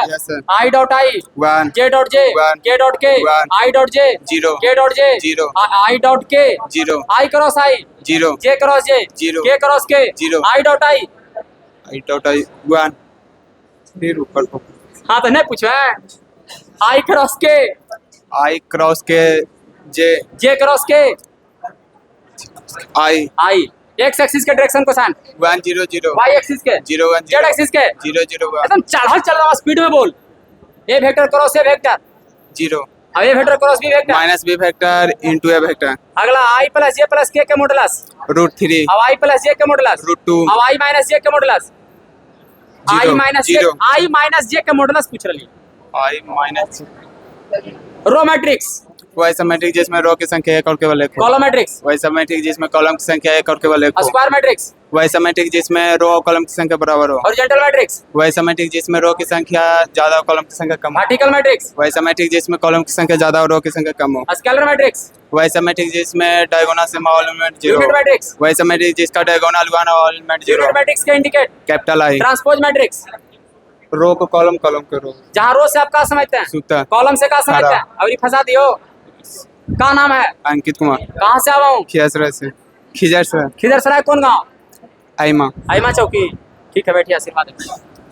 Yes, sir. I dot I, 1, J dot J, 1, K dot K, 1, I dot J, 0, K dot J, 0, I dot K, 0, I cross I, 0, J cross J, 0, K cross K, 0, I dot I। I dot I, 1, फिर ऊपर को हाँ तो नहीं पूछा है। I cross K, I cross के J, J cross K, I, I। X axis के डायरेक्शन को सान, 1, 0, 0, Y एक्सिस के, 0, 1, Z एक्सिस के, 0, 0, 1, एकदम चल रहा स्पीड में बोल। A vector cross A vector, 0, अब A vector cross B vector. Minus B vector into A vector, अगला I plus J plus K के मॉडुलस, रूट 3, अब I प्लस J के मॉडुलस, रूट 2, अब I माइनस J के modulus, I 0, minus 0, I minus J के modulus पूछ रही। I minus row matrix, वैसा मैट्रिक्स जिसमें रो की संख्या एक और केवल एक हो, कॉलम मैट्रिक्स, वैसा मैट्रिक्स जिसमें कॉलम की संख्या एक और केवल एक हो, स्क्वायर मैट्रिक्स, वैसा मैट्रिक्स जिसमें रो और कॉलम की संख्या बराबर हो, हॉरिजॉन्टल मैट्रिक्स, वैसा मैट्रिक्स जिसमें रो की संख्या ज्यादा और कॉलम की संख्या कम हो, वर्टिकल मैट्रिक्स, वैसा मैट्रिक्स जिसमें कॉलम की संख्या ज्यादा और रो की संख्या कम हो, स्केलर मैट्रिक्स, वैसा मैट्रिक्स जिसमें डायगोनल से ऑल एलिमेंट 0 यूनिट हो, मैट्रिक्स, वैसा मैट्रिक्स जिसका डायगोनल 1 और एलिमेंट 0 यूनिट मैट्रिक्स के indicate, capital I, transpose matrix, row को कॉलम, कॉलम को रो, जहाँ रो से आप क्या समझते हैं, सूत्र कॉलम से क्या समझते हैं। अब ये फंसा दियो। क्या नाम है, अंकित कुमार, कहाँ से आवा हूँ, खिजर से, खिजर से, खिदर सराय कौन गाँव, आइमा। आइमा चौकी। ठीक है बैठिए, आशीर्वाद।